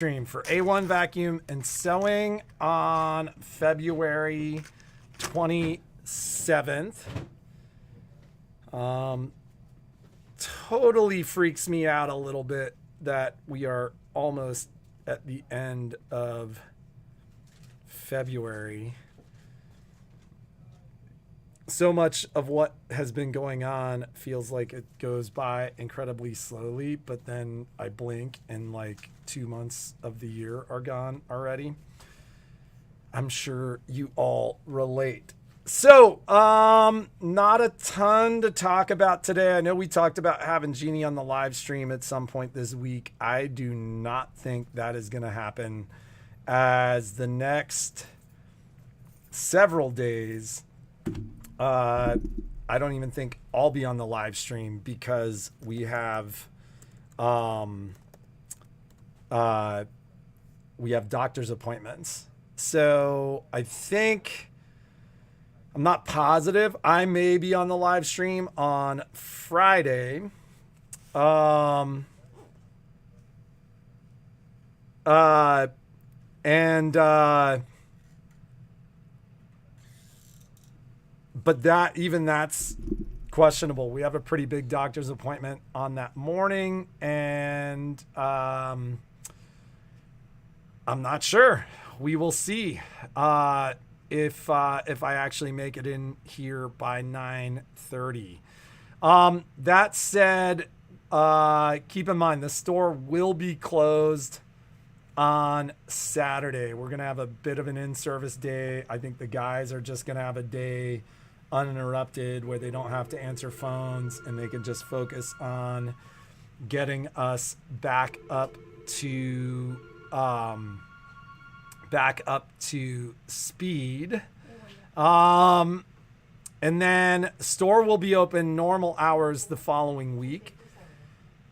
Stream for A1 Vacuum and Sewing on February 27th. Totally freaks me out a little bit that we are almost at the end of February. So much of what has been going on feels like it goes by incredibly slowly, but then I blink and like 2 months of the year are gone already. I'm sure you all relate. So, not a ton to talk about today. I know we talked about having Jeannie on the live stream at some point this week. I do not think that is going to happen, as the next several days, I don't even think I'll be on the live stream because we have doctor's appointments. So I think, I'm not positive, I may be on the live stream on Friday. But that's questionable. We have a pretty big doctor's appointment on that morning, and I'm not sure. We will see if I actually make it in here by 9:30. That said, keep in mind the store will be closed on Saturday. We're gonna have a bit of an in-service day. I think the guys are just gonna have a day uninterrupted where they don't have to answer phones and they can just focus on getting us back up to speed. And then store will be open normal hours the following week.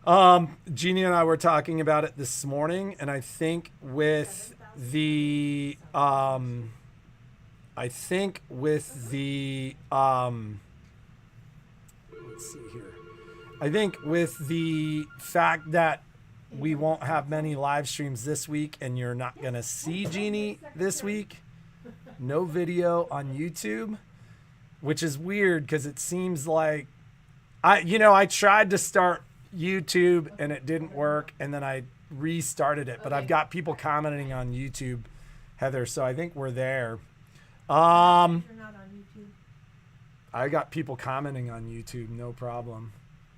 Jeannie and I were talking about it this morning, and I think with the let's see here. I think with the fact that we won't have many live streams this week and you're not going to see Jeannie this week, no video on YouTube, which is weird because it seems like I tried to start YouTube and it didn't work, and then I restarted it, but I've got people commenting on YouTube, Heather, so I think we're there. You're not on YouTube. I got people commenting on YouTube, no problem.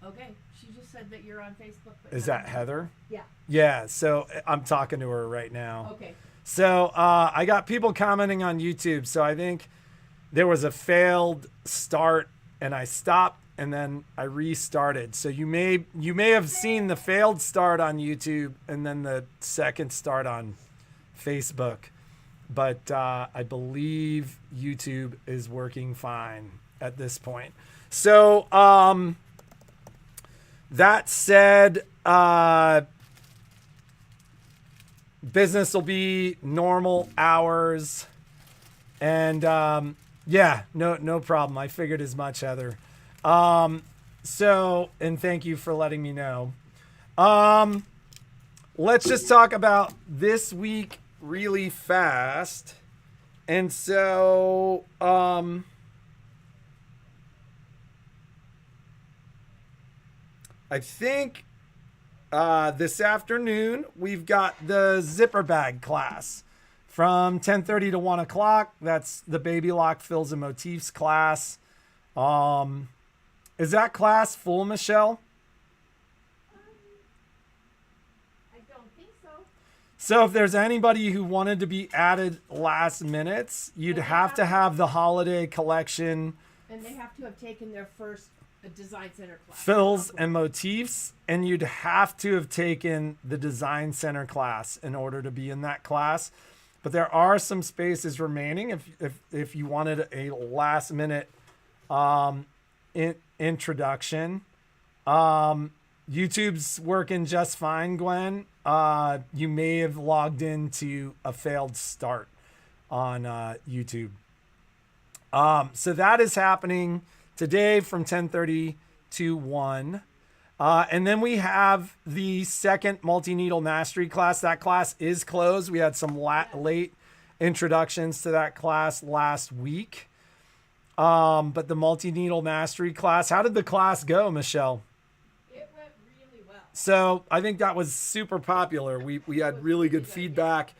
Okay, she just said that you're on Facebook. But Is that Heather? Yeah. Yeah, so I'm talking to her right now. Okay. So I got people commenting on YouTube, so I think there was a failed start and I stopped and then I restarted. So you may have seen the failed start on YouTube and then the second start on Facebook. But I believe YouTube is working fine at this point. So that said, business will be normal hours. And no problem. I figured as much, Heather. And thank you for letting me know. Let's just talk about this week really fast. And so I think this afternoon we've got the zipper bag class from 10:30 to 1 o'clock. That's the Baby Lock Fills and Motifs class. Is that class full, Michelle? So if there's anybody who wanted to be added last minutes, you'd have to have the holiday collection. And they have to have taken their first design center class. Fills and motifs, and you'd have to have taken the design center class in order to be in that class. But there are some spaces remaining if you wanted a last minute introduction. YouTube's working just fine, Gwen. You may have logged into a failed start on YouTube. So that is happening today from 10:30 to 1. And then we have the second multi-needle mastery class. That class is closed. We had some late introductions to that class last week. But the multi-needle mastery class, how did the class go, Michelle? It went really well. So I think that was super popular. We had really good feedback,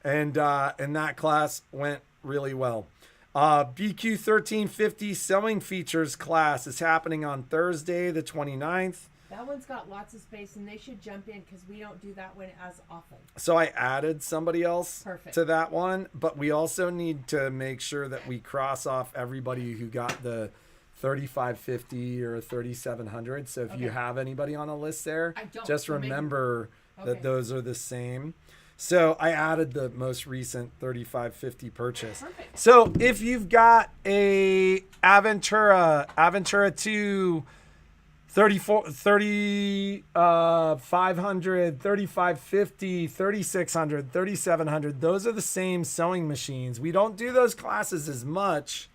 and that class went really well. BQ 1350 sewing features class is happening on Thursday, the 29th. That one's got lots of space, and they should jump in because we don't do that one as often. So I added somebody else Perfect. to that one, but we also need to make sure that we cross off everybody who got the 3550 or 3700. So if you Okay. have anybody on a list there, I don't, just so maybe- remember that Okay. those are the same. So I added the most recent 3550 purchase. Perfect. So if you've got a Aventura 2 500, 3550, 3600, 3700. Those are the same sewing machines. We don't do those classes as much,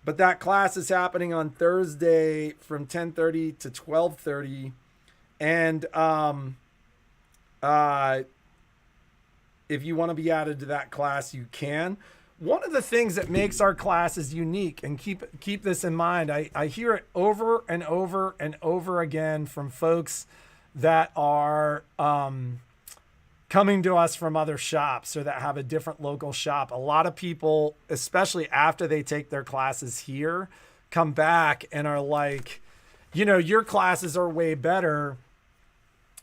but that class is happening on Thursday from 10:30 to 12:30. And if you want to be added to that class, you can. One of the things that makes our classes unique, and keep this in mind, I hear it over and over and over again from folks that are coming to us from other shops or that have a different local shop. A lot of people, especially after they take their classes here, come back and are like, your classes are way better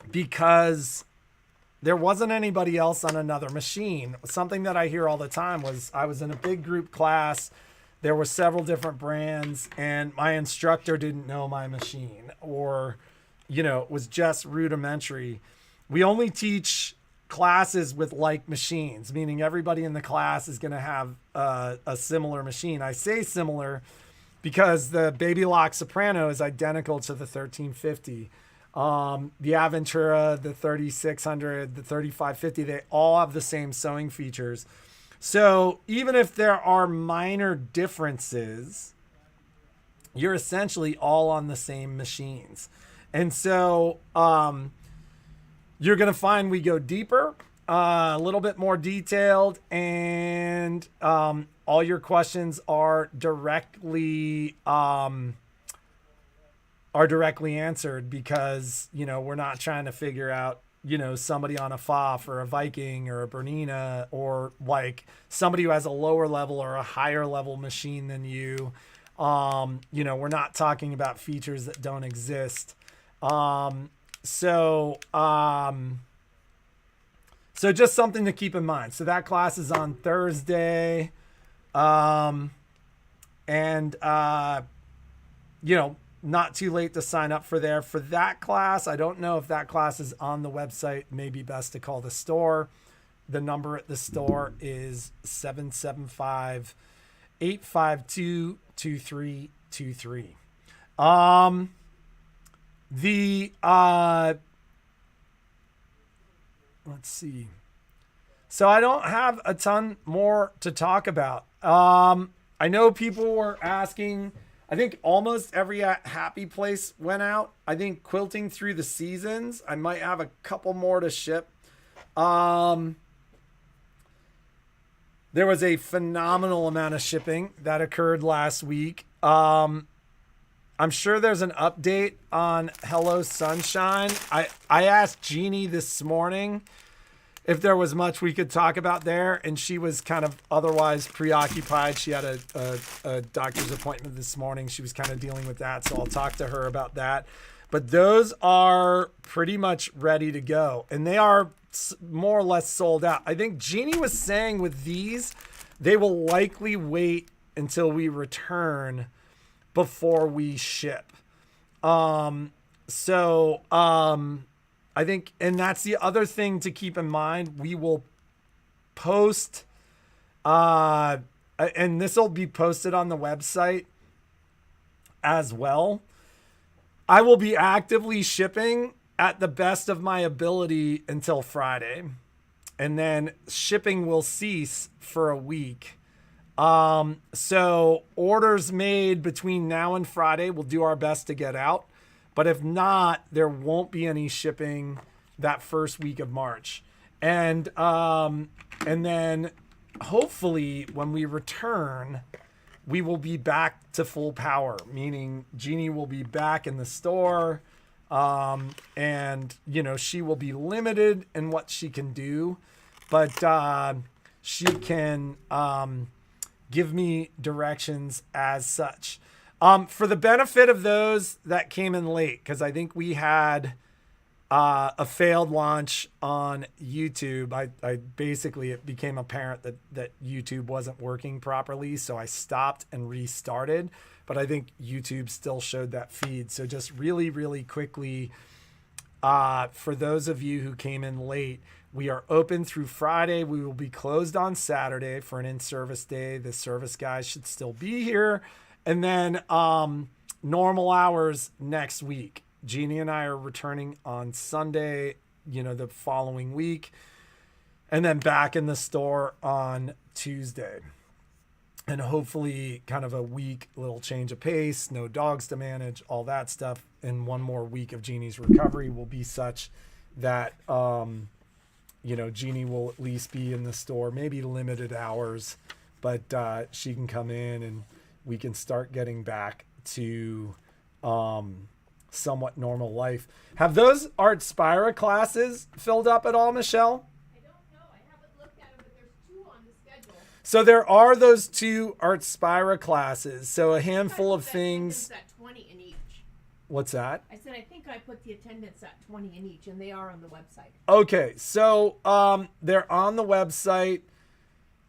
because there wasn't anybody else on another machine. Something that I hear all the time was I was in a big group class. There were several different brands and my instructor didn't know my machine or, it was just rudimentary. We only teach classes with like machines, meaning everybody in the class is going to have a similar machine. I say similar because the Baby Lock Soprano is identical to the 1350. The Aventura, the 3600, the 3550, they all have the same sewing features. So even if there are minor differences, you're essentially all on the same machines. And so you're going to find we go deeper, a little bit more detailed, and all your questions are directly answered because, we're not trying to figure out, somebody on a FOF or a Viking or a Bernina or like somebody who has a lower level or a higher level machine than you. We're not talking about features that don't exist. So just something to keep in mind. So that class is on Thursday. Not too late to sign up for that class. I don't know if that class is on the website. Maybe best to call the store. The number at the store is 775-852-2323. Let's see. So I don't have a ton more to talk about. I know people were asking. I think almost every Happy Place went out. I think Quilting Through the Seasons, I might have a couple more to ship. There was a phenomenal amount of shipping that occurred last week. I'm sure there's an update on Hello Sunshine. I asked Jeannie this morning if there was much we could talk about there, and she was kind of otherwise preoccupied. She had a doctor's appointment this morning. She was kind of dealing with that, so I'll talk to her about that. But those are pretty much ready to go, and they are more or less sold out. I think Jeannie was saying with these, they will likely wait until we return before we ship. I think, and that's the other thing to keep in mind. We will post, and this will be posted on the website as well. I will be actively shipping at the best of my ability until Friday, and then shipping will cease for a week. So orders made between now and Friday, we'll do our best to get out. But if not, there won't be any shipping that first week of March. And then hopefully when we return, we will be back to full power, meaning Jeannie will be back in the store. And she will be limited in what she can do, but she can give me directions as such. For the benefit of those that came in late, because I think we had a failed launch on YouTube. I basically, it became apparent that YouTube wasn't working properly, so I stopped and restarted. But I think YouTube still showed that feed. So just really, really quickly, for those of you who came in late, we are open through Friday. We will be closed on Saturday for an in-service day. The service guys should still be here. And then normal hours next week. Jeannie and I are returning on Sunday, the following week. And then back in the store on Tuesday. And hopefully kind of a week, little change of pace, no dogs to manage, all that stuff. And one more week of Jeannie's recovery will be such that, Jeannie will at least be in the store, maybe limited hours, but she can come in and we can start getting back to somewhat normal life. Have those Artspira classes filled up at all, Michelle? So there are those 2 Artspira classes. So a handful of things. At 20 in each. What's that? I said I think I put the attendance at 20 in each, and they are on the website. Okay, so they're on the website.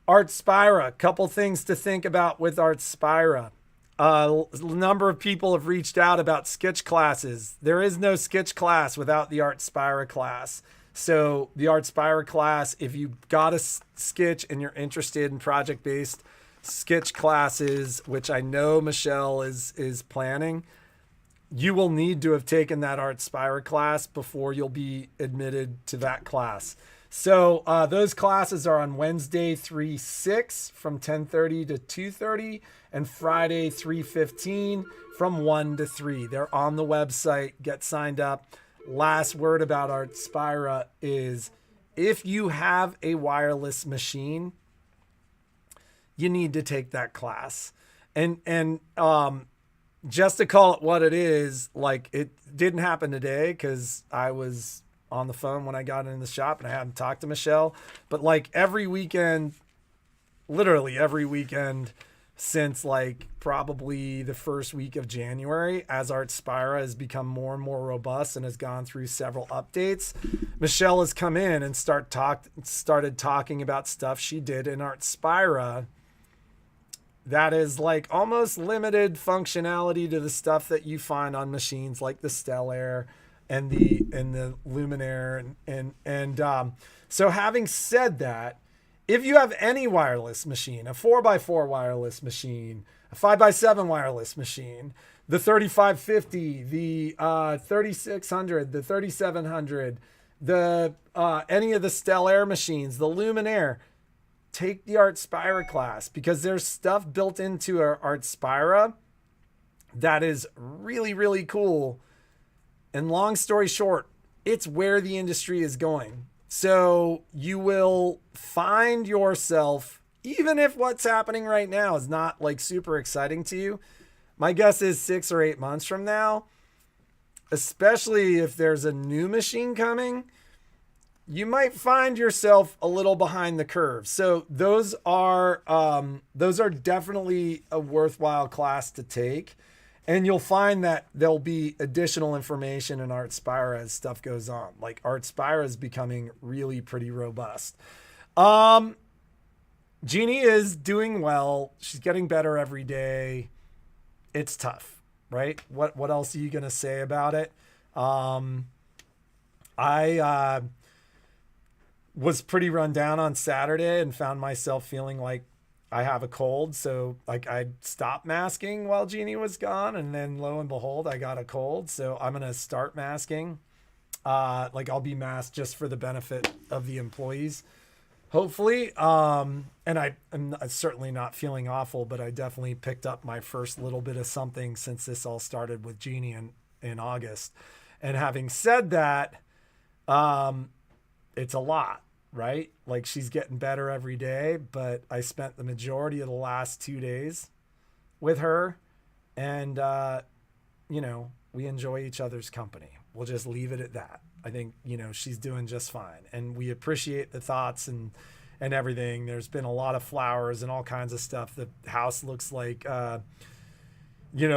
Artspira, a couple things to think about with Artspira. A number of people have reached out about sketch classes. There is no sketch class without the Artspira class. So the Artspira class, if you got a sketch and you're interested in project-based sketch classes, which I know Michelle is planning, you will need to have taken that Artspira class before you'll be admitted to that class. So those classes are on Wednesday 3/6 from 10:30 to 2:30 and Friday 3/15 from 1 to 3. They're on the website. Get signed up. Last word about Artspira is if you have a wireless machine, you need to take that class. And just to call it what it is, like it didn't happen today because I was on the phone when I got in the shop and I hadn't talked to Michelle, but like every weekend, literally every weekend since like probably the first week of January, as Artspira has become more and more robust and has gone through several updates, Michelle has come in and started talking about stuff she did in Artspira that is like almost limited functionality to the stuff that you find on machines like the Stellaire and the Luminaire. And so having said that, if you have any wireless machine, a 4x4 wireless machine, a 5x7 wireless machine, the 3550, the 3600, the 3700, the any of the Stellaire machines, the Luminaire, take the Artspira class because there's stuff built into our Artspira that is really, really cool. And long story short, it's where the industry is going. So you will find yourself, even if what's happening right now is not like super exciting to you, my guess is 6 or 8 months from now, especially if there's a new machine coming, you might find yourself a little behind the curve. So those are definitely a worthwhile class to take. And you'll find that there'll be additional information in Artspira as stuff goes on. Like Artspira is becoming really pretty robust. Jeannie is doing well. She's getting better every day. It's tough, right? What else are you going to say about it? I was pretty run down on Saturday and found myself feeling like I have a cold. So like I stopped masking while Jeannie was gone. And then lo and behold, I got a cold. So I'm going to start masking. Like I'll be masked just for the benefit of the employees, hopefully. And I'm certainly not feeling awful, but I definitely picked up my first little bit of something since this all started with Jeannie. And in August. And having said that, it's a lot, right? Like she's getting better every day, but I spent the majority of the last 2 days with her, and we enjoy each other's company. We'll just leave it at that. I think, she's doing just fine, and we appreciate the thoughts and everything. There's been a lot of flowers and all kinds of stuff. The house looks like, on, I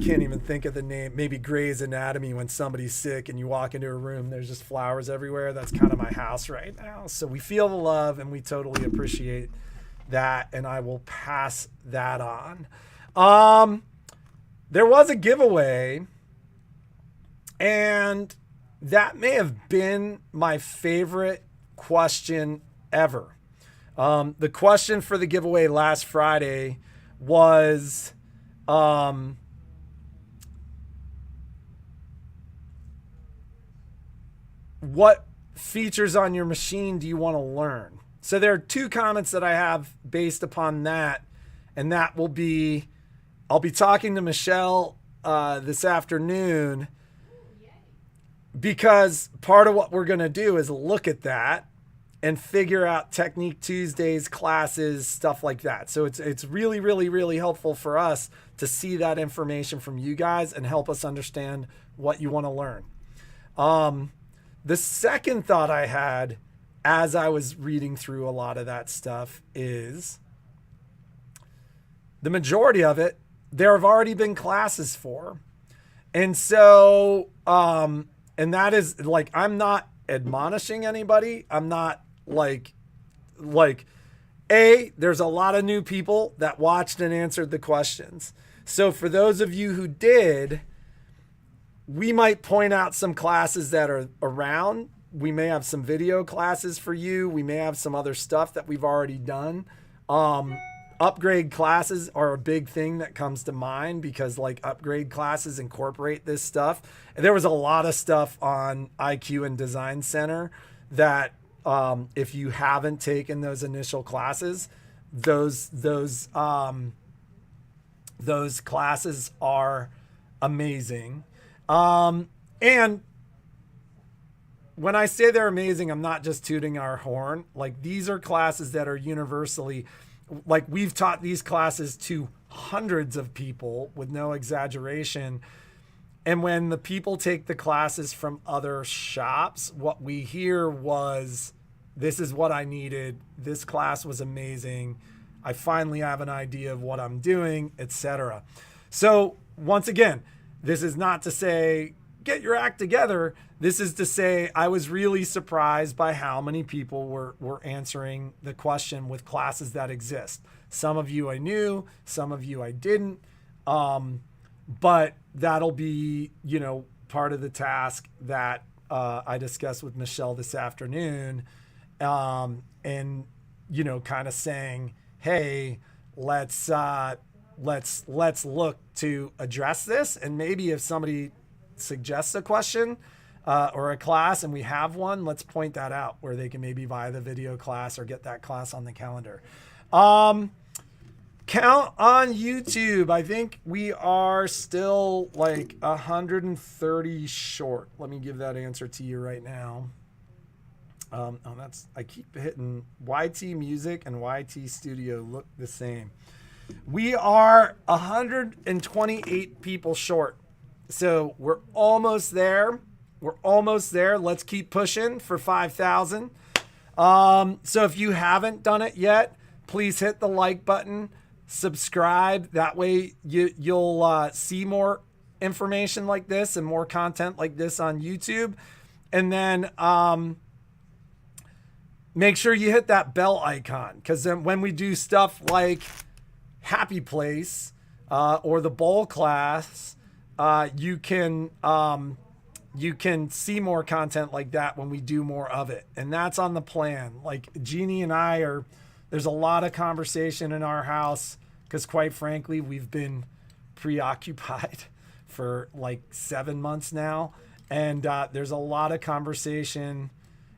can't even think of the name, maybe Grey's Anatomy, when somebody's sick and you walk into a room, there's just flowers everywhere. That's kind of my house right now. So we feel the love and we totally appreciate that. And I will pass that on. There was a giveaway, and that may have been my favorite question ever. The question for the giveaway last Friday was, what features on your machine do you want to learn? So there are 2 comments that I have based upon that, and that will be, I'll be talking to Michelle this afternoon, because part of what we're going to do is look at that and figure out Technique Tuesdays, classes, stuff like that. So it's really, really, really helpful for us to see that information from you guys and help us understand what you want to learn. The second thought I had as I was reading through a lot of that stuff is the majority of it, there have already been classes for. And so, and that is like, I'm not admonishing anybody. I'm not there's a lot of new people that watched and answered the questions. So for those of you who did, we might point out some classes that are around. We may have some video classes for you. We may have some other stuff that we've already done. Upgrade classes are a big thing that comes to mind, because upgrade classes incorporate this stuff. And there was a lot of stuff on IQ and Design Center that, if you haven't taken those initial classes, those classes are amazing. And when I say they're amazing, I'm not just tooting our horn. These are classes that are universally, we've taught these classes to hundreds of people with no exaggeration. And when the people take the classes from other shops, what we hear was, this is what I needed. This class was amazing. I finally have an idea of what I'm doing, etc. So once again, this is not to say get your act together. This is to say I was really surprised by how many people were answering the question with classes that exist. Some of you I knew, some of you I didn't. But that'll be, part of the task that I discussed with Michelle this afternoon. And, kind of saying, hey, let's look to address this. And maybe if somebody suggests a question or a class and we have one, let's point that out where they can maybe buy the video class or get that class on the calendar. Count on YouTube. I think we are still 130 short. Let me give that answer to you right now. I keep hitting YT Music and YT Studio look the same. We are 128 people short. So we're almost there. Let's keep pushing for 5,000. So if you haven't done it yet, please hit the like button, subscribe. That way you'll see more information like this and more content like this on YouTube. And then make sure you hit that bell icon, because then when we do stuff like Happy Place or the bowl class, you can see more content like that when we do more of it. And that's on the plan. Jeannie and I there's a lot of conversation in our house, because quite frankly, we've been preoccupied for 7 months now. And there's a lot of conversation,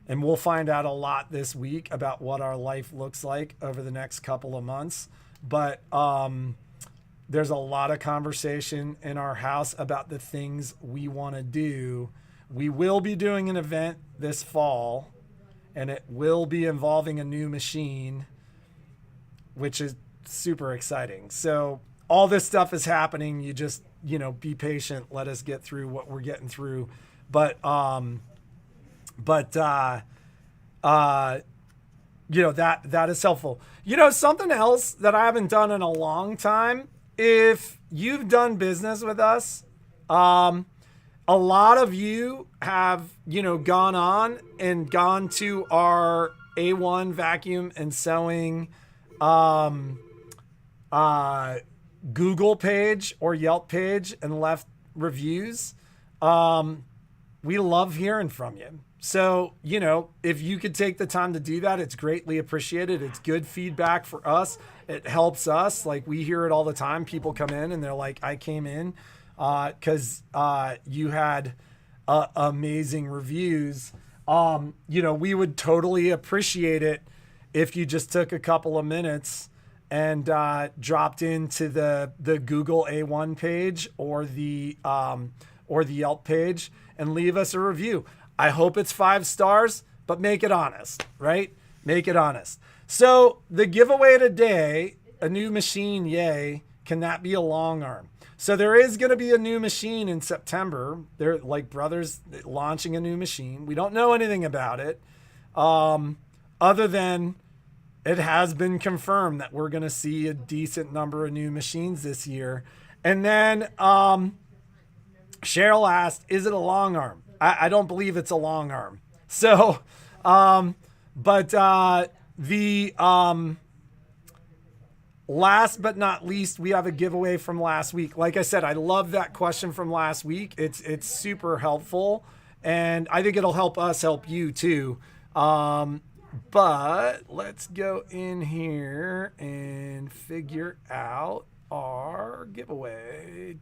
and we'll find out a lot this week about what our life looks like over the next couple of months. But There's a lot of conversation in our house about the things we want to do. We will be doing an event this fall, and it will be involving a new machine, which is super exciting. So all this stuff is happening. You just, be patient. Let us get through what we're getting through. But that is helpful. Something else that I haven't done in a long time, if you've done business with us, a lot of you have, gone on and gone to our A1 vacuum and sewing Google page or Yelp page and left reviews. We love hearing from you. So, if you could take the time to do that, it's greatly appreciated. It's good feedback for us. It helps us. Like, we hear it all the time. People come in and they're like, I came in because you had amazing reviews. We would totally appreciate it if you just took a couple of minutes and dropped into the Google A1 page or the Yelp page and leave us a review. I hope it's 5 stars, but make it honest, right? Make it honest. So the giveaway today, a new machine, yay. Can that be a long arm? So there is going to be a new machine in September. They're like brothers launching a new machine. We don't know anything about it, other than it has been confirmed that we're going to see a decent number of new machines this year. And then Cheryl asked, is it a long arm? I don't believe it's a long arm. So, last but not least, we have a giveaway from last week. Like I said, I love that question from last week. It's super helpful, and I think it'll help us help you too. But let's go in here and figure out our giveaway.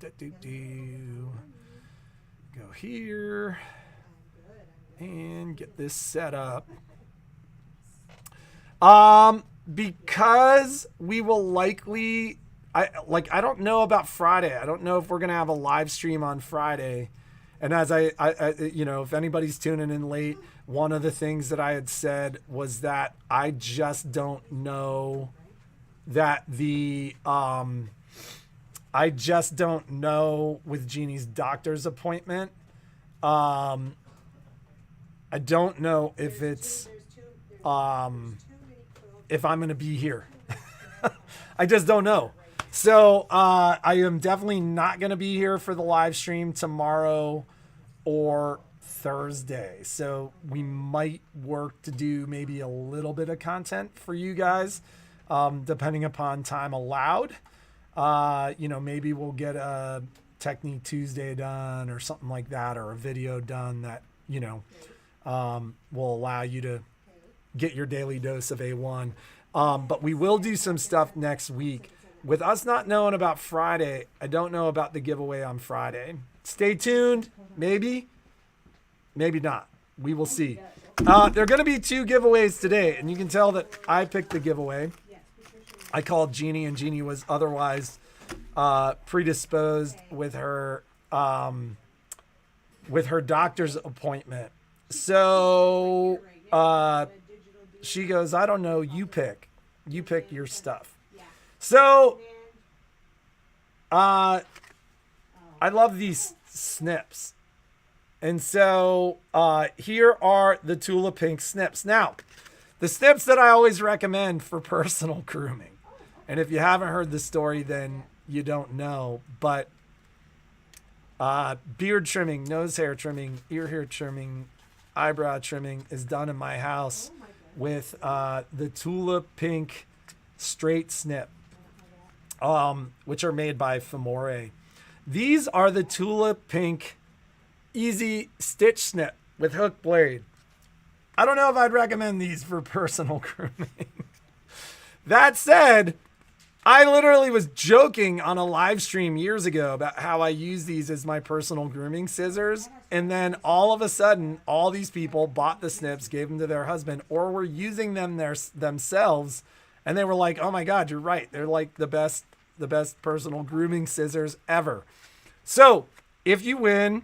Go here and get this set up. Because we will likely, I don't know about Friday. I don't know if we're going to have a live stream on Friday. And as I if anybody's tuning in late, one of the things that I had said was that I just don't know that I just don't know with Jeannie's doctor's appointment. I don't know if it's, if I'm going to be here. I just don't know. So I am definitely not going to be here for the live stream tomorrow or Thursday. So we might work to do maybe a little bit of content for you guys, depending upon time allowed. Maybe we'll get a Technique Tuesday done or something like that, or a video done that, will allow you to get your daily dose of A1. But we will do some stuff next week. With us not knowing about Friday, I don't know about the giveaway on Friday. Stay tuned. Maybe not. We will see. There are going to be 2 giveaways today, and you can tell that I picked the giveaway. I called Jeannie, and Jeannie was otherwise predisposed with her doctor's appointment. So she goes, I don't know, you pick your stuff. So I love these snips. And so here are the Tula Pink snips. Now, the snips that I always recommend for personal grooming. And if you haven't heard the story, then you don't know. But beard trimming, nose hair trimming, ear hair trimming, eyebrow trimming is done in my house with the Tula Pink straight snip, which are made by Femore. These are the Tula Pink easy stitch snip with hook blade. I don't know if I'd recommend these for personal grooming. That said, I literally was joking on a live stream years ago about how I use these as my personal grooming scissors. And then all of a sudden, all these people bought the snips, gave them to their husband, or were using them themselves. And they were like, oh my God, you're right. They're like the best the best personal grooming scissors ever. So if you win,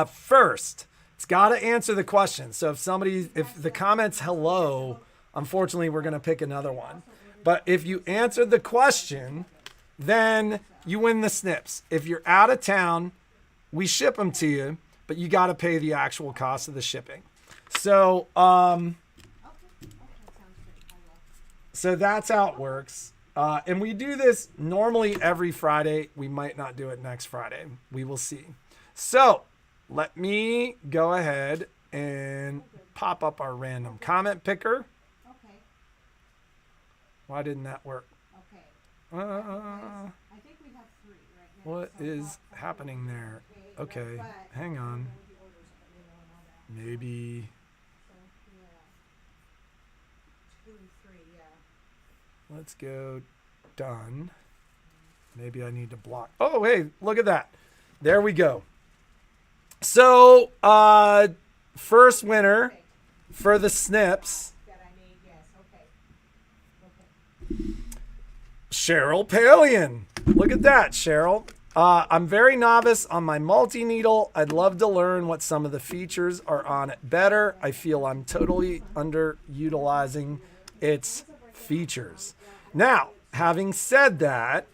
first, it's got to answer the question. So if the comment's hello, unfortunately, we're going to pick another one. But if you answered the question, then you win the snips. If you're out of town, we ship them to you, but you got to pay the actual cost of the shipping. So, so that's how it works. And we do this normally every Friday. We might not do it next Friday. We will see. So let me go ahead and pop up our random comment picker. Okay. Why didn't that work? Okay. Uh, I think we have 3 right now. what So is happening there? Okay, but hang on. the orders, we don't know that. Maybe. So, yeah. 2 and 3, yeah. Let's go done. Maybe I need to block. Oh, hey, look at that. There we go. So, first winner for the snips, That I need, yes, okay. Okay. Cheryl Palian. Look at that, Cheryl. I'm very novice on my multi-needle. I'd love to learn what some of the features are on it better. I feel I'm totally underutilizing its features. Now, having said that,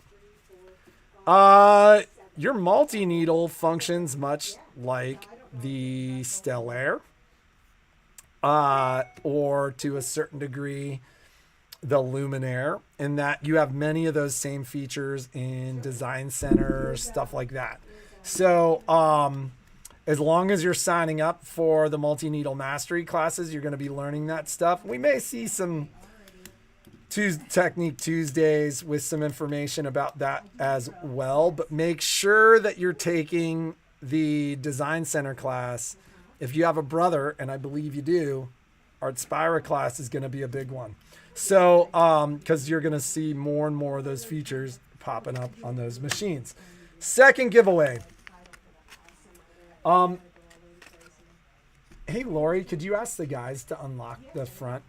your multi-needle functions much like the Stellaire, or to a certain degree, the Luminaire, in that you have many of those same features in Design Center, stuff like that. So, as long as you're signing up for the multi-needle mastery classes, you're going to be learning that stuff. We may see some Technique Tuesdays with some information about that as well, but make sure that you're taking the Design Center class. If you have a brother, and I believe you do, Artspira class is going to be a big one. So, because you're going to see more and more of those features popping up on those machines. Second giveaway. Hey, Lori, could you ask the guys to unlock the front?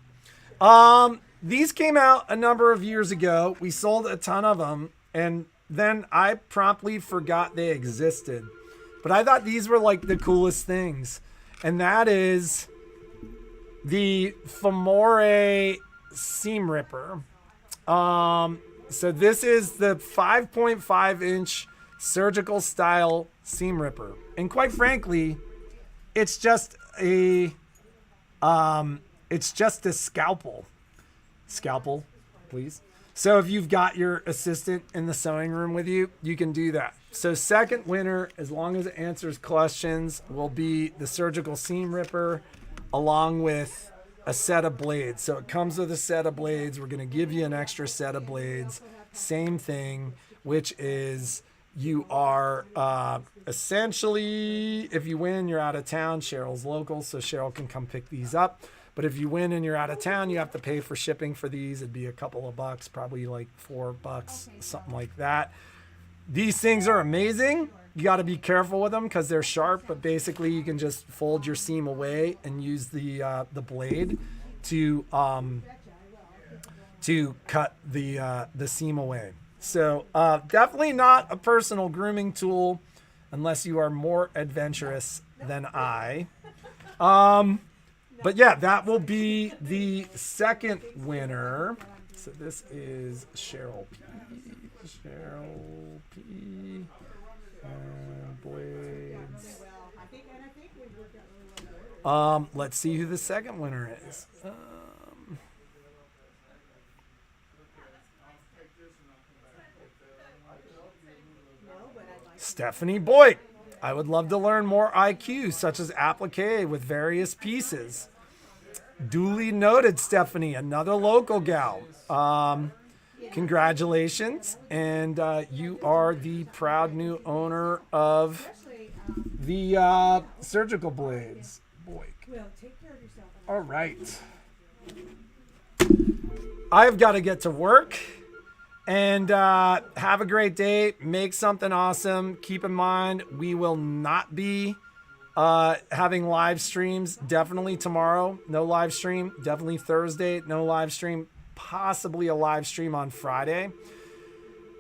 These came out a number of years ago. We sold a ton of them, and then I promptly forgot they existed. But I thought these were like the coolest things. And that is the Femore Seam Ripper. So this is the 5.5 inch surgical style seam ripper. And quite frankly, it's just a scalpel. Scalpel, please. So if you've got your assistant in the sewing room with you, you can do that. So second winner, as long as it answers questions, will be the surgical seam ripper along with a set of blades. So it comes with a set of blades. We're going to give you an extra set of blades. Same thing, which is you are essentially, if you win, you're out of town. Cheryl's local, so Cheryl can come pick these up. But if you win and you're out of town, you have to pay for shipping for these. It'd be a couple of bucks, probably like $4, something like that. These things are amazing. You got to be careful with them because they're sharp, but basically you can just fold your seam away and use the blade to cut the seam away. So definitely not a personal grooming tool unless you are more adventurous than I. But yeah, that will be the second winner. So this is Cheryl P. Cheryl P. Blades. Let's see who the second winner is. Stephanie Boyd. I would love to learn more IQ, such as applique with various pieces. Duly noted, Stephanie, another local gal. Congratulations, and you are the proud new owner of the surgical blades. Boy. All right. I've got to get to work. And have a great day. Make something awesome. Keep in mind, we will not be having live streams. Definitely tomorrow, no live stream. Definitely Thursday, no live stream. Possibly a live stream on Friday.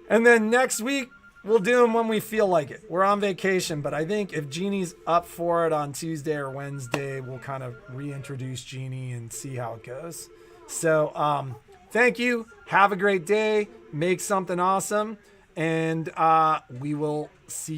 And then next week, we'll do them when we feel like it. We're on vacation, but I think if Jeannie's up for it on Tuesday or Wednesday, we'll kind of reintroduce Jeannie and see how it goes. So thank you. Have a great day. Make something awesome. And we will see